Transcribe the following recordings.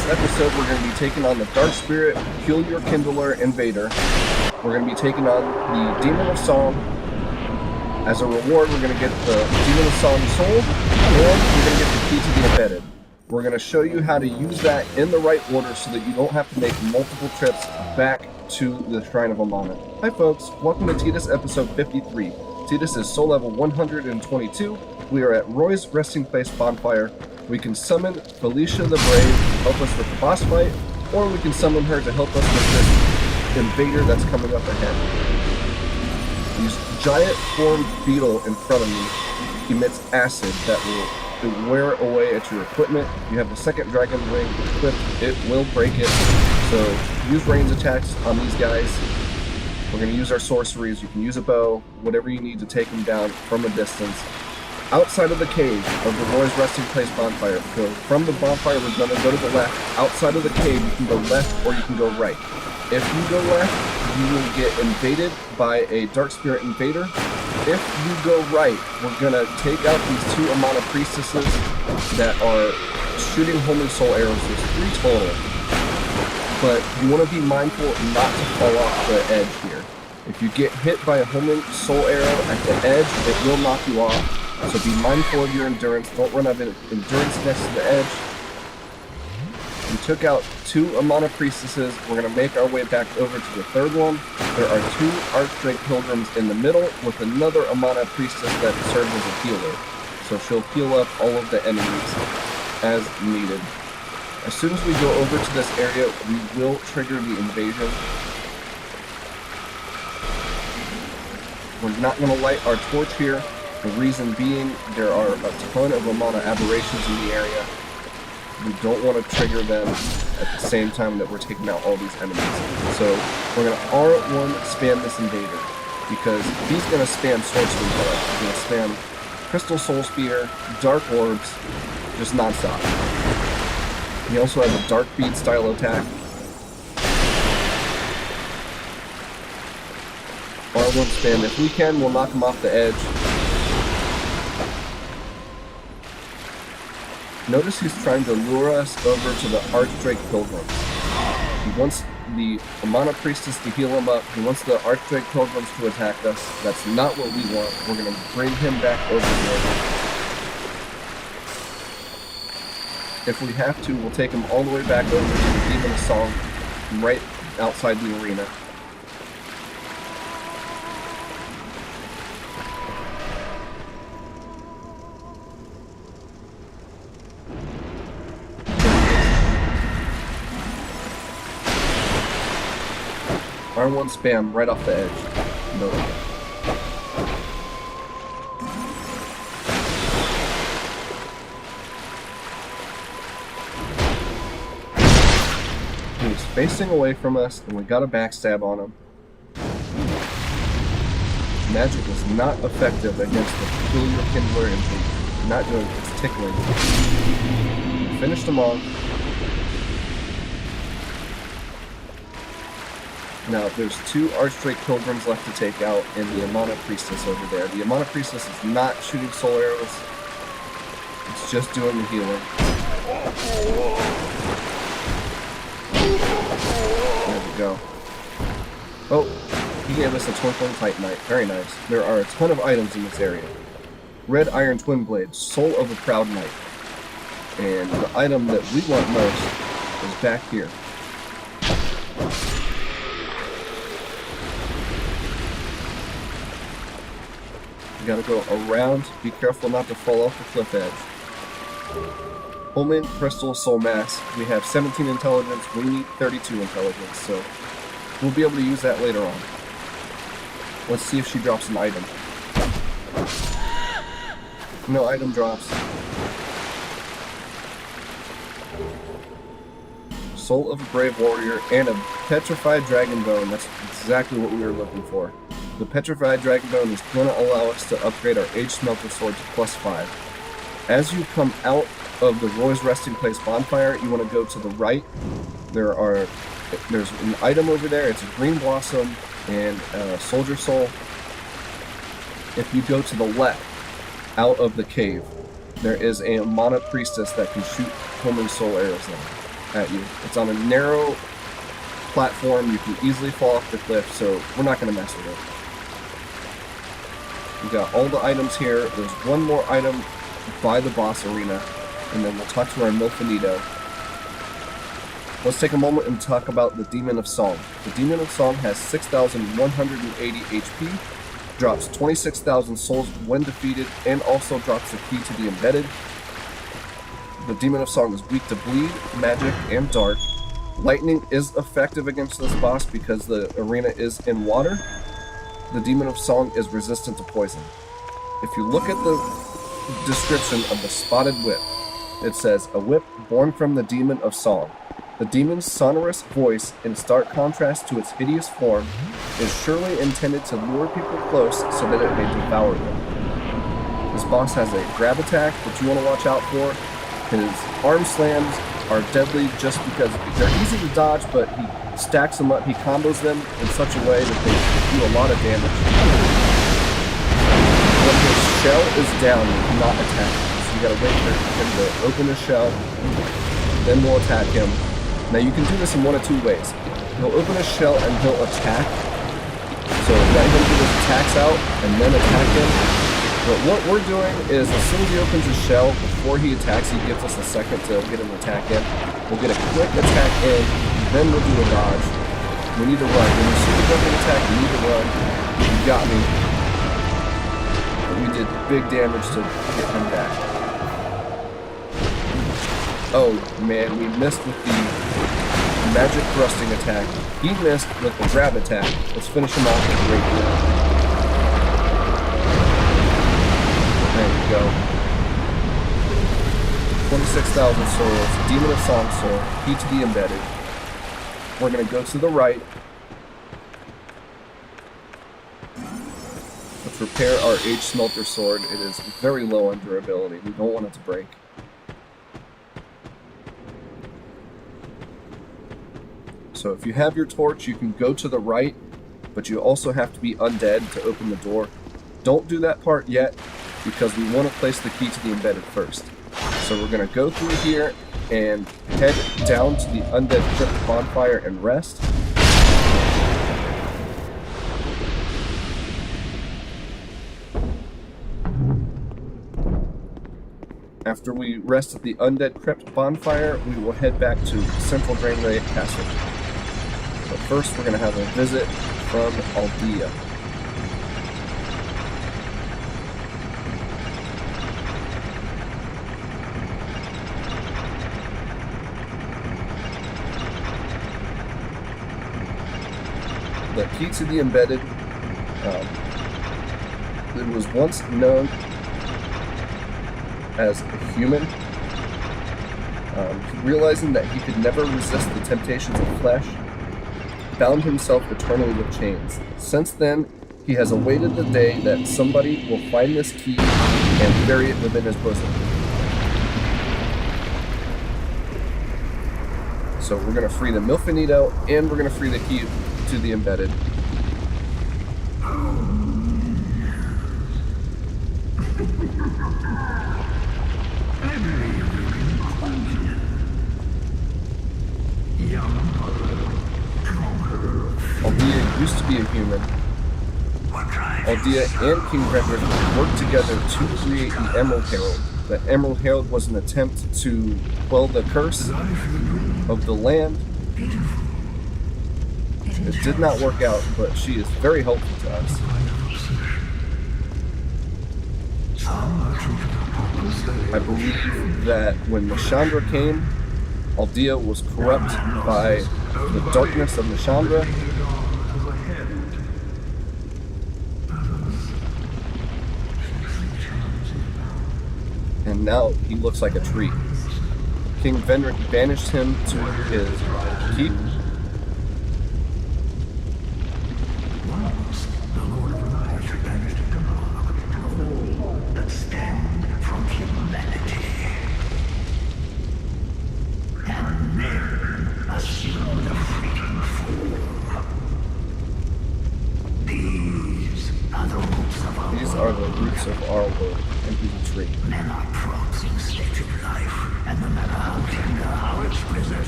this episode, we're going to be taking on the Dark Spirit, Kill Your Kindler, Invader. We're going to be taking on the Demon of Song. As a reward, we're going to get the Demon of Song soul, and we're going to get the key to the embedded. We're going to show you how to use that in the right order so that you don't have to make multiple trips back to the Shrine of Amana. Hi folks, welcome to Tidus episode 53. Tidus is soul level 122. We are at Rhoy's resting place Bonfire. We can summon Felicia the Brave to help us with the boss fight, or we can summon her to help us with this invader that's coming up ahead. This giant formed beetle in front of me emits acid that will wear away at your equipment. You have the second dragon ring equipped, it will break it. So use range attacks on these guys. We're going to use our sorceries. You can use a bow, whatever you need to take them down from a distance. Outside of the cave of the Rhoy's resting place Bonfire. So from the bonfire, we're going to go to the left. Outside of the cave, you can go left or you can go right. If you go left, you will get invaded by a Dark Spirit invader. If you go right, we're going to take out these two Amana priestesses that are shooting homing soul arrows. There's 3 total. But you want to be mindful not to fall off the edge here. If you get hit by a homing soul arrow at the edge, it will knock you off. So be mindful of your endurance. Don't run out of endurance next to the edge. We took out 2 Amana priestesses. We're going to make our way back over to the third one. There are 2 Archdrake pilgrims in the middle with another Amana priestess that serves as a healer. So she'll heal up all of the enemies as needed. As soon as we go over to this area, we will trigger the invasion. We're not going to light our torch here. The reason being, there are a ton of Amana aberrations in the area. We don't want to trigger them at the same time that we're taking out all these enemies. So we're going to R1 spam this invader, because he's going to spam sorcery for us. He's going to spam Crystal Soul Spear, Dark Orbs, just non-stop. He also has a Dark Bead style attack. R1 spam. If we can, we'll knock him off the edge. Notice he's trying to lure us over to the Archdrake Pilgrims. He wants the Amana Priestess to heal him up. He wants the Archdrake Pilgrims to attack us. That's not what we want. We're going to bring him back over here. If we have to, we'll take him all the way back over to the Demon of Song, right outside the arena. R1 spam right off the edge. No. He was facing away from us, and we got a backstab on him. Magic is not effective against the Kill Your Kindler and not doing it. It's tickling. We finished him off. Now, there's 2 Archdrake Pilgrims left to take out, and the Amana Priestess over there. The Amana Priestess is not shooting soul arrows. It's just doing the healing. There we go. Oh, he gave us a Twinkling Titanite. Very nice. There are a ton of items in this area. Red Iron Twin Blade, Soul of a Proud Knight. And the item that we want most is back here. You gotta go around, be careful not to fall off the cliff edge. Homing Crystal Soul Mass, we have 17 intelligence, we need 32 intelligence, so we'll be able to use that later on. Let's see if she drops an item. No item drops. Soul of a Brave Warrior and a Petrified Dragon Bone, that's exactly what we were looking for. The Petrified Dragon Bone is going to allow us to upgrade our Age Smelter Sword to +5. As you come out of the Rhoy's resting place Bonfire, you want to go to the right. There's an item over there. It's a Green Blossom and a Soldier Soul. If you go to the left, out of the cave, there is a Amana Priestess that can shoot homing soul arrows now. at you. It's on a narrow platform. You can easily fall off the cliff, so we're not going to mess with it. We've got all the items here. There's one more item by the boss arena, and then we'll talk to our Milfanito. Let's take a moment and talk about the Demon of Song. The Demon of Song has 6,180 HP, drops 26,000 souls when defeated, and also drops the key to the embedded. The Demon of Song is weak to bleed, magic, and dark. Lightning is effective against this boss because the arena is in water. The Demon of Song is resistant to poison. If you look at the description of the spotted whip, it says, a whip born from the Demon of Song. The demon's sonorous voice, in stark contrast to its hideous form, is surely intended to lure people close so that it may devour them. This boss has a grab attack that you want to watch out for. His arm slams are deadly just because they're easy to dodge, but he stacks them up, he combos them in such a way that they do a lot of damage. When his shell is down, you cannot attack him, so you gotta wait for him to open his shell, then we'll attack him. Now you can do this in one of two ways. He'll open his shell and he'll attack, so let him get his attacks out and then attack him. But what we're doing is, as soon as he opens his shell, before he attacks, he gives us a second to get an attack in. We'll get a quick attack in, then we'll do a dodge. We need to run. When you see the jumping attack, you need to run. You got me. But we did big damage to get him back. Oh man, we missed with the magic thrusting attack. He missed with the grab attack. Let's finish him off with a great deal. There you go. 26,000 souls, Demon of Song soul, key to the embedded. We're going to go to the right. Let's repair our Age Smelter sword. It is very low on durability. We don't want it to break. So if you have your torch, you can go to the right, but you also have to be undead to open the door. Don't do that part yet, because we want to place the key to the embedded first. So we're going to go through here and head down to the Undead Crypt Bonfire and rest. After we rest at the Undead Crypt Bonfire, we will head back to Central Drainway Castle. But first we're going to have a visit from Aldea. The key to the embedded, it was once known as a human. Realizing that he could never resist the temptations of flesh, bound himself eternally with chains. Since then, he has awaited the day that somebody will find this key and bury it within his bosom. So we're going to free the Milfanito, and we're going to free the key to the embedded. Aldea used to be a human. Aldea and King Vendrick worked together to create the Emerald Herald. The Emerald Herald was an attempt to quell the curse of the land. It did not work out, but she is very helpful to us. I believe that when Nishandra came, Aldea was corrupt by the darkness of Nishandra. And now he looks like a tree. King Vendrick banished him to his keep. These are the roots of our world, and he's a tree. Men are props in state of life, and no matter how tender, how exquisite,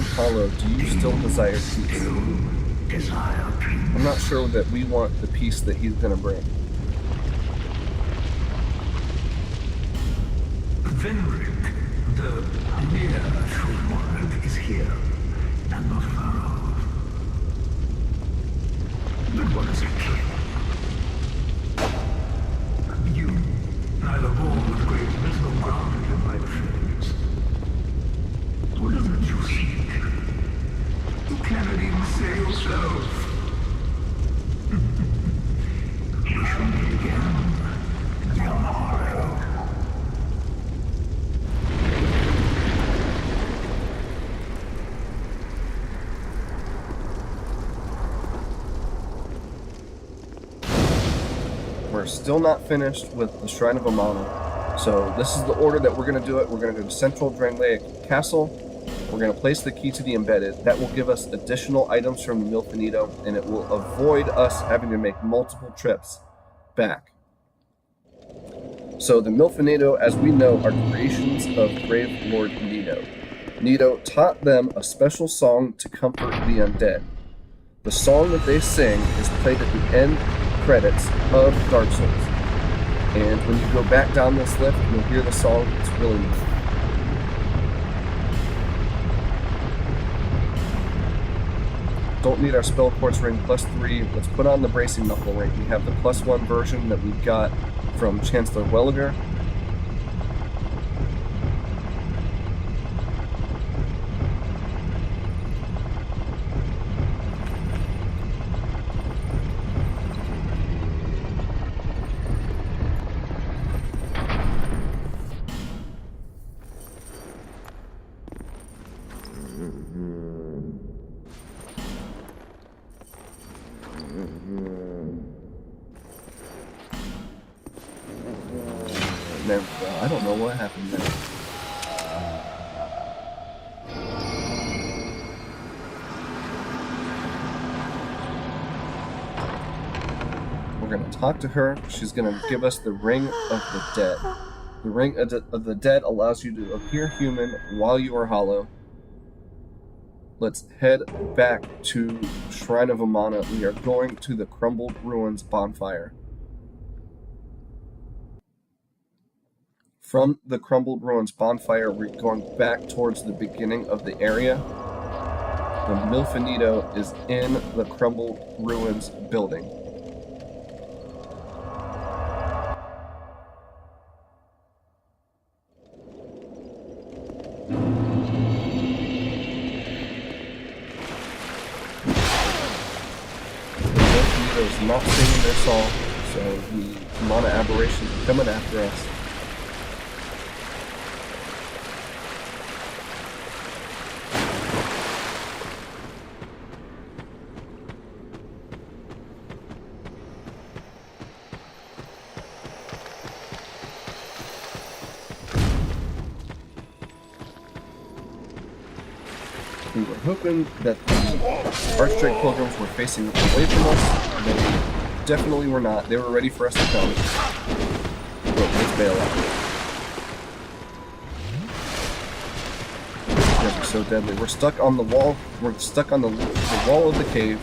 son Hollow, do you still desire peace? I'm not sure that we want the peace that he's going to bring. Venric, the near true monarch, is here, and not far off. But what is it, king? You, neither born with great wisdom grounded in my faith. What is it you seek? You cannot even say yourself. We shall meet again, young Hollow. We're still not finished with the Shrine of Amana. So this is the order that we're going to do it. We're going to go to Central Drangleic Castle. We're going to place the key to the embedded. That will give us additional items from the Milfanito, and it will avoid us having to make multiple trips back. So the Milfanito, as we know, are creations of Grave Lord Nito. Nito taught them a special song to comfort the undead. The song that they sing is played at the end credits of Dark Souls. And when you go back down this lift, you'll hear the song. It's really neat. Don't need our spell quartz ring +3. Let's put on the bracing knuckle ring. We have the +1 version that we got from Chancellor Welliger. I don't know what happened there. We're going to talk to her. She's going to give us the Ring of the Dead. The Ring of the Dead allows you to appear human while you are hollow. Let's head back to Shrine of Amana. We are going to the Crumbled Ruins Bonfire. From the Crumbled Ruins Bonfire, we're going back towards the beginning of the area. The Milfanito is in the Crumbled Ruins building. The Milfanito is not singing their song, so the Mana aberrations are coming after us. We were hoping that the Archdrake Pilgrims were facing away from us. They definitely were not. They were ready for us to come. But let's bail out. These guys are so deadly. We're stuck on the wall. We're stuck on the wall of the cave.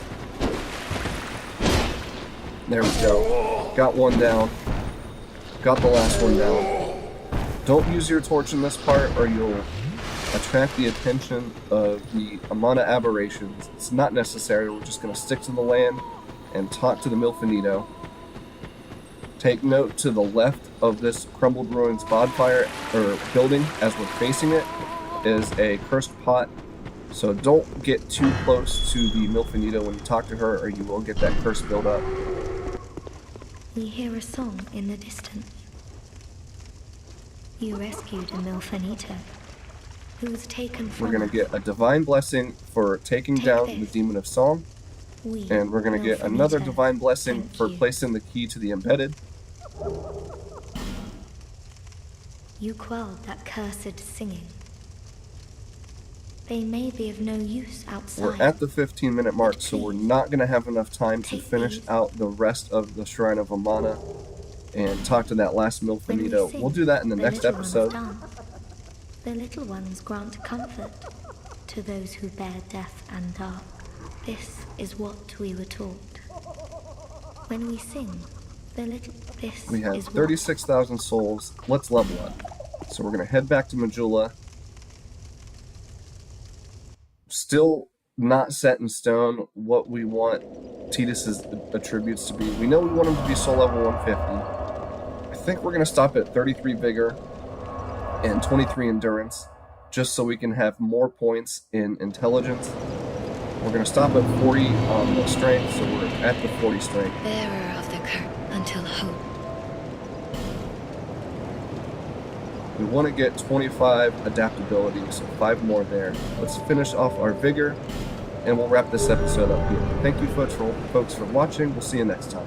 There we go. Got one down. Got the last one down. Don't use your torch in this part or you'll attract the attention of the Amana aberrations. It's not necessary. We're just going to stick to the land and talk to the Milfanito. Take note, to the left of this Crumbled Ruins bonfire or building, as we're facing it, is a cursed pot. So don't get too close to the Milfanito when you talk to her, or you will get that curse build up. We hear a song in the distance. You rescued a Milfanito. Who was taken from We're going to get a divine blessing for taking down the Demon of Song, and we're going to get another divine blessing for placing the key to the embedded. You quelled that cursed singing. They may be of no use outside. We're at the 15-minute mark, so we're not going to have enough time to finish out the rest of the Shrine of Amana and talk to that last Milfanito. We'll do that in the next episode. The little ones grant comfort. to those who bear death and dark. This is what we were taught. When we sing, the little this We have is what 36,000 souls. Let's level up. So we're going to head back to Majula. Still not set in stone what we want Tidus's attributes to be. We know we want him to be soul level 150. I think we're going to stop at 33 vigor and 23 endurance, just so we can have more points in intelligence. We're going to stop at 40 on the strength, so we're at the 40 strength. bearer of the curse until hope. We want to get 25 adaptability, so 5 more there. Let's finish off our vigor, and we'll wrap this episode up here. Thank you folks for watching. We'll see you next time.